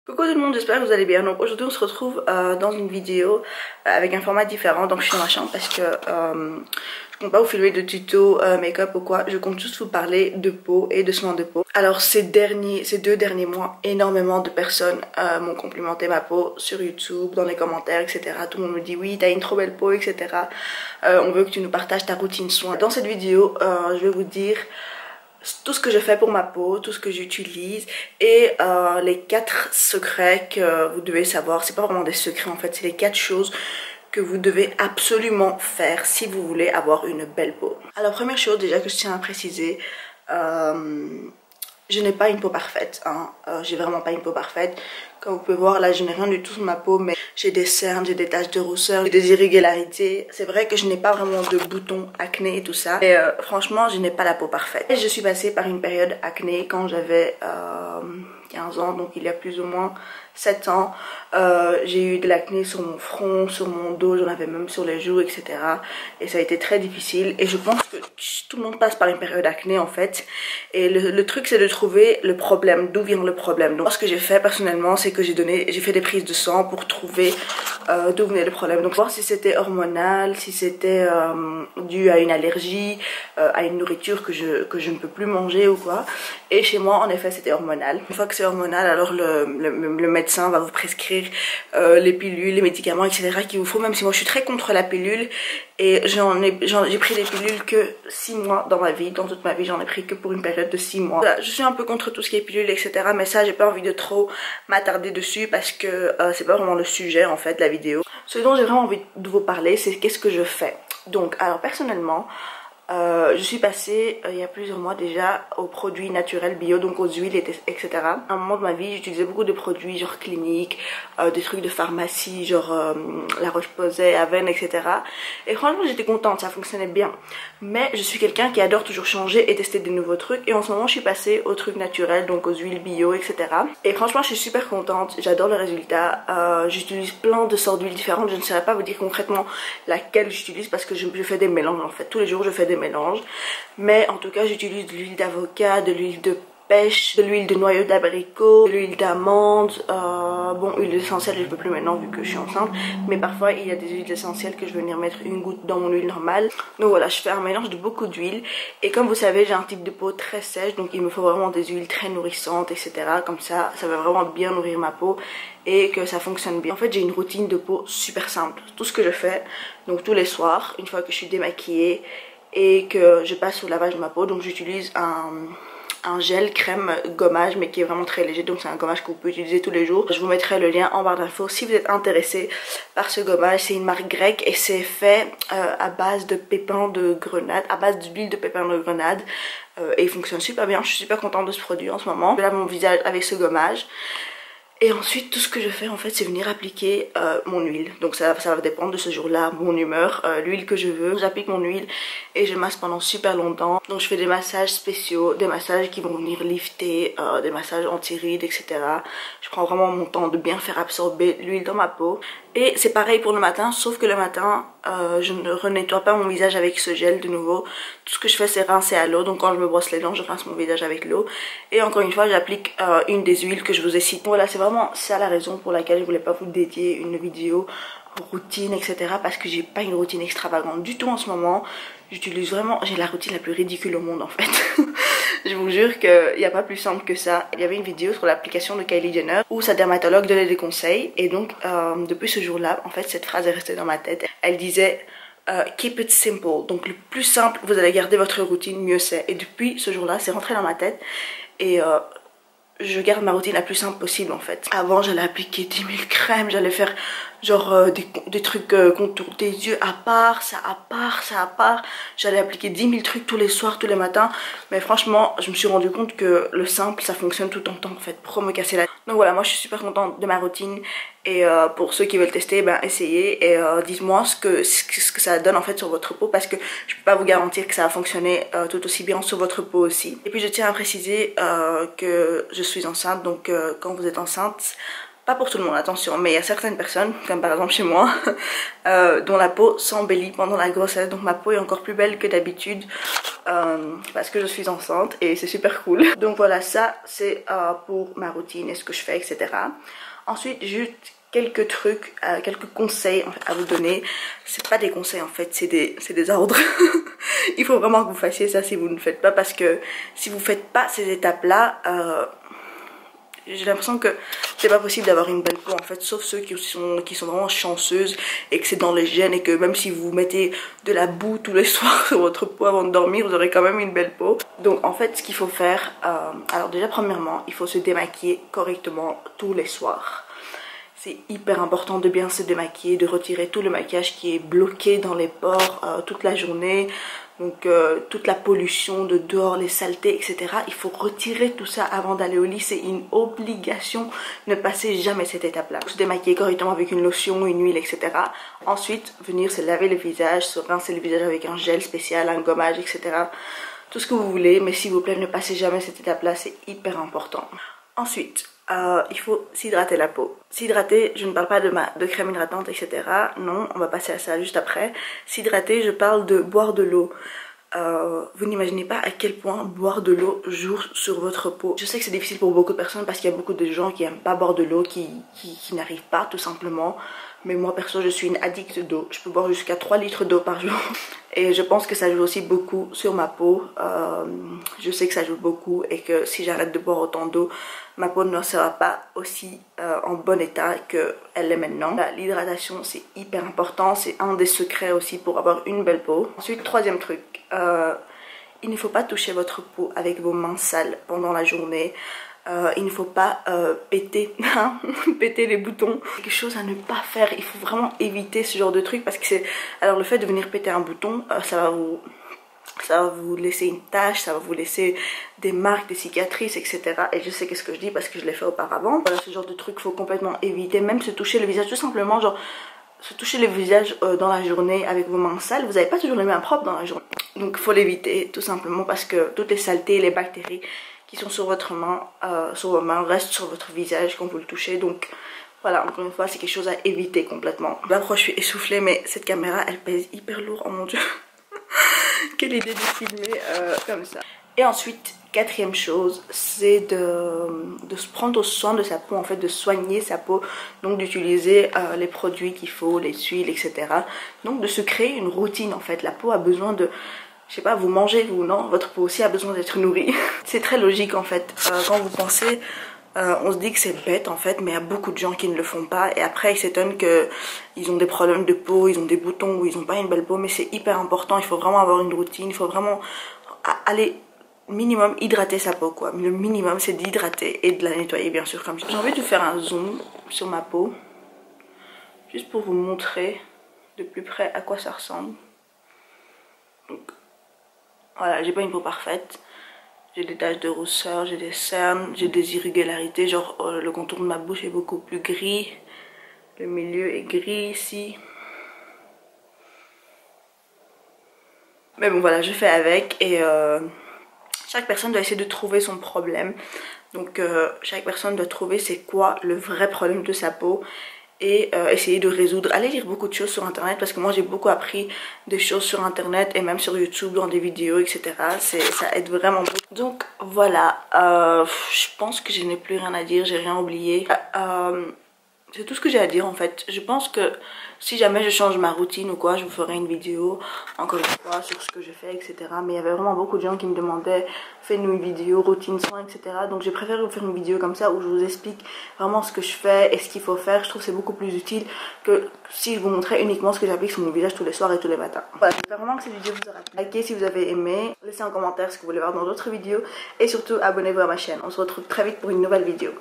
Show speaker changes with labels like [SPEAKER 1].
[SPEAKER 1] Coucou tout le monde, j'espère que vous allez bien. Donc aujourd'hui on se retrouve dans une vidéo avec un format différent. Donc je suis dans ma chambre parce que je compte pas vous filmer de tuto make-up ou quoi. Je compte juste vous parler de peau et de soins de peau. Alors ces 2 derniers mois, énormément de personnes m'ont complimenté ma peau sur YouTube, dans les commentaires, etc. Tout le monde me dit oui, t'as une trop belle peau, etc. On veut que tu nous partages ta routine soin. Dans cette vidéo, je vais vous dire tout ce que je fais pour ma peau, tout ce que j'utilise et les 4 secrets que vous devez savoir. C'est pas vraiment des secrets en fait, c'est les 4 choses que vous devez absolument faire si vous voulez avoir une belle peau. Alors première chose déjà que je tiens à préciser, je n'ai pas une peau parfaite, hein. J'ai vraiment pas une peau parfaite. Comme vous pouvez voir là, je n'ai rien du tout sur ma peau, mais j'ai des cernes, j'ai des taches de rousseur, j'ai des irrégularités. C'est vrai que je n'ai pas vraiment de boutons, acné et tout ça. Et franchement, je n'ai pas la peau parfaite. Et je suis passée par une période acné quand j'avais 15 ans, donc il y a plus ou moins 7 ans. J'ai eu de l'acné sur mon front, sur mon dos, j'en avais même sur les joues, etc. Et ça a été très difficile. Et je pense que tout le monde passe par une période acné en fait. Et le truc c'est de trouver le problème, d'où vient le problème. Donc ce que j'ai fait personnellement, c'est que j'ai fait des prises de sang pour trouver d'où venait le problème. Donc voir si c'était hormonal, si c'était dû à une allergie, à une nourriture que je ne peux plus manger ou quoi. Et chez moi en effet c'était hormonal. Une fois que c'est hormonal, alors le médecin va vous prescrire les pilules, les médicaments, etc. qu'il vous faut, même si moi je suis très contre la pilule. Et j'ai pris les pilules que 6 mois dans ma vie, dans toute ma vie j'en ai pris que pour une période de 6 mois. Voilà, je suis un peu contre tout ce qui est pilules, etc. Mais ça j'ai pas envie de trop m'attarder dessus parce que c'est pas vraiment le sujet en fait de la vidéo. Ce dont j'ai vraiment envie de vous parler, c'est qu'est-ce que je fais. Donc alors personnellement, je suis passée il y a plusieurs mois déjà aux produits naturels bio, donc aux huiles etc. À un moment de ma vie j'utilisais beaucoup de produits genre cliniques, des trucs de pharmacie genre La Roche-Posay, Aven, etc. Et franchement j'étais contente, ça fonctionnait bien. Mais je suis quelqu'un qui adore toujours changer et tester des nouveaux trucs. Et en ce moment je suis passée aux trucs naturels, donc aux huiles bio, etc. Et franchement je suis super contente, j'adore le résultat. J'utilise plein de sortes d'huiles différentes. Je ne saurais pas vous dire concrètement laquelle j'utilise parce que je fais des mélanges en fait. Tous les jours je fais des mélanges, mais en tout cas j'utilise de l'huile d'avocat, de l'huile de pêche, de l'huile de noyau d'abricot, de l'huile d'amande, bon huile essentielle je peux plus maintenant vu que je suis enceinte, mais parfois il y a des huiles essentielles que je vais venir mettre une goutte dans mon huile normale. Donc voilà, je fais un mélange de beaucoup d'huiles et comme vous savez j'ai un type de peau très sèche, donc il me faut vraiment des huiles très nourrissantes, etc. Comme ça va vraiment bien nourrir ma peau et que ça fonctionne bien. En fait j'ai une routine de peau super simple. Tout ce que je fais, donc tous les soirs, une fois que je suis démaquillée et que je passe au lavage de ma peau, donc j'utilise un gel crème gommage mais qui est vraiment très léger, donc c'est un gommage que vous pouvez utiliser tous les jours. Je vous mettrai le lien en barre d'infos si vous êtes intéressé par ce gommage. C'est une marque grecque et c'est fait à base de pépins de grenade, à base d'huile de pépins de grenade, et il fonctionne super bien. Je suis super contente de ce produit en ce moment. Je lave mon visage avec ce gommage. Et ensuite tout ce que je fais en fait c'est venir appliquer mon huile. Donc ça va dépendre de ce jour là, mon humeur, l'huile que je veux. J'applique mon huile et je masse pendant super longtemps. Donc je fais des massages spéciaux, des massages qui vont venir lifter, des massages anti-rides, etc. Je prends vraiment mon temps de bien faire absorber l'huile dans ma peau. Et c'est pareil pour le matin, sauf que le matin je ne renettoie pas mon visage avec ce gel de nouveau. Tout ce que je fais c'est rincer à l'eau. Donc quand je me brosse les dents je rince mon visage avec l'eau. Et encore une fois j'applique une des huiles que je vous ai citées. Voilà, c'est vraiment ça la raison pour laquelle je voulais pas vous dédier une vidéo routine, etc. Parce que j'ai pas une routine extravagante du tout en ce moment. J'utilise vraiment, j'ai la routine la plus ridicule au monde en fait. Je vous jure qu'il n'y a pas plus simple que ça. Il y avait une vidéo sur l'application de Kylie Jenner où sa dermatologue donnait des conseils. Et donc depuis ce jour-là, en fait cette phrase est restée dans ma tête. Elle disait keep it simple. Donc le plus simple, vous allez garder votre routine, mieux c'est. Et depuis ce jour-là, c'est rentré dans ma tête. Et je garde ma routine la plus simple possible en fait. Avant j'allais appliquer 10 000 crèmes, j'allais faire genre des trucs contour des yeux à part, ça à part, ça à part. J'allais appliquer 10 000 trucs tous les soirs, tous les matins. Mais franchement je me suis rendu compte que le simple ça fonctionne tout en temps en fait pour me casser la tête. Donc voilà, moi je suis super contente de ma routine. Et pour ceux qui veulent tester, ben essayez et dites-moi ce que ça donne en fait sur votre peau, parce que je peux pas vous garantir que ça va fonctionner tout aussi bien sur votre peau aussi. Et puis je tiens à préciser que je suis enceinte, donc quand vous êtes enceinte, pas pour tout le monde attention, mais il y a certaines personnes, comme par exemple chez moi, dont la peau s'embellit pendant la grossesse, donc ma peau est encore plus belle que d'habitude. parce que je suis enceinte et c'est super cool. Donc voilà, ça c'est pour ma routine et ce que je fais, etc. Ensuite, juste quelques trucs, quelques conseils en fait, à vous donner. C'est pas des conseils en fait, c'est des ordres. Il faut vraiment que vous fassiez ça si vous ne le faites pas, parce que si vous faites pas ces étapes là, j'ai l'impression que c'est pas possible d'avoir une belle peau en fait, sauf ceux qui sont vraiment chanceuses et que c'est dans les gènes, et que même si vous mettez de la boue tous les soirs sur votre peau avant de dormir, vous aurez quand même une belle peau. Donc en fait, ce qu'il faut faire, alors déjà premièrement, il faut se démaquiller correctement tous les soirs. C'est hyper important de bien se démaquiller, de retirer tout le maquillage qui est bloqué dans les pores toute la journée. Donc toute la pollution de dehors, les saletés, etc. Il faut retirer tout ça avant d'aller au lit. C'est une obligation. Ne passez jamais cette étape-là. Se démaquiller correctement avec une lotion, une huile, etc. Ensuite, venir se laver le visage, se rincer le visage avec un gel spécial, un gommage, etc. Tout ce que vous voulez. Mais s'il vous plaît, ne passez jamais cette étape-là. C'est hyper important. Ensuite, il faut s'hydrater la peau. S'hydrater, je ne parle pas de crème hydratante, etc. Non, on va passer à ça juste après. S'hydrater, je parle de boire de l'eau. Vous n'imaginez pas à quel point boire de l'eau joue sur votre peau. Je sais que c'est difficile pour beaucoup de personnes parce qu'il y a beaucoup de gens qui n'aiment pas boire de l'eau, qui n'arrivent pas tout simplement. Mais moi perso, je suis une addict d'eau. Je peux boire jusqu'à 3 litres d'eau par jour. Et je pense que ça joue aussi beaucoup sur ma peau. Je sais que ça joue beaucoup et que si j'arrête de boire autant d'eau, ma peau ne sera pas aussi en bon état qu'elle l'est maintenant. L'hydratation, c'est hyper important. C'est un des secrets aussi pour avoir une belle peau. Ensuite, troisième truc. Il ne faut pas toucher votre peau avec vos mains sales pendant la journée. Il ne faut pas péter les boutons. Quelque chose à ne pas faire. Il faut vraiment éviter ce genre de truc, parce que c'est... Alors le fait de venir péter un bouton, ça va vous laisser une tache, ça va vous laisser des marques, des cicatrices, etc. Et je sais qu'est-ce que je dis parce que je l'ai fait auparavant. Voilà, ce genre de truc, faut complètement éviter. Même se toucher le visage, tout simplement, genre se toucher le visage dans la journée avec vos mains sales. Vous n'avez pas toujours les mains propres dans la journée. Donc il faut l'éviter, tout simplement, parce que toutes les saletés, les bactéries qui sont sur votre main, sur vos mains, restent sur votre visage quand vous le touchez. Donc voilà, encore une fois, c'est quelque chose à éviter complètement. Là, je suis essoufflée, mais cette caméra, elle pèse hyper lourd, oh mon dieu. Quelle idée de filmer comme ça. Et ensuite, quatrième chose, c'est de se prendre soin de sa peau, en fait, de soigner sa peau. Donc d'utiliser les produits qu'il faut, les huiles, etc. Donc de se créer une routine, en fait. La peau a besoin de... Je sais pas, vous mangez, vous, non? Votre peau aussi a besoin d'être nourrie. C'est très logique, en fait. Quand vous pensez... on se dit que c'est bête en fait, mais il y a beaucoup de gens qui ne le font pas, et après ils s'étonnent qu'ils ont des problèmes de peau, ils ont des boutons ou ils n'ont pas une belle peau. Mais c'est hyper important, il faut vraiment avoir une routine, il faut vraiment aller minimum hydrater sa peau quoi. Le minimum c'est d'hydrater et de la nettoyer bien sûr. Comme j'ai envie de faire un zoom sur ma peau, juste pour vous montrer de plus près à quoi ça ressemble. Donc voilà, j'ai pas une peau parfaite. J'ai des taches de rousseur, j'ai des cernes, j'ai des irrégularités, genre le contour de ma bouche est beaucoup plus gris. Le milieu est gris ici. Mais bon voilà, je fais avec, et chaque personne doit essayer de trouver son problème. Donc chaque personne doit trouver c'est quoi le vrai problème de sa peau, et essayer de résoudre. Allez lire beaucoup de choses sur internet, parce que moi j'ai beaucoup appris des choses sur internet et même sur YouTube dans des vidéos, etc. Ça aide vraiment beaucoup. Donc voilà, je pense que je n'ai plus rien à dire, j'ai rien oublié. C'est tout ce que j'ai à dire en fait. Je pense que si jamais je change ma routine ou quoi, je vous ferai une vidéo encore une fois sur ce que je fais, etc. Mais il y avait vraiment beaucoup de gens qui me demandaient fais-nous une vidéo routine soin, etc. Donc j'ai préféré vous faire une vidéo comme ça où je vous explique vraiment ce que je fais et ce qu'il faut faire. Je trouve que c'est beaucoup plus utile que si je vous montrais uniquement ce que j'applique sur mon visage tous les soirs et tous les matins. Voilà, j'espère vraiment que cette vidéo vous aura plu. Likez si vous avez aimé, laissez un commentaire ce que vous voulez voir dans d'autres vidéos, et surtout abonnez-vous à ma chaîne. On se retrouve très vite pour une nouvelle vidéo.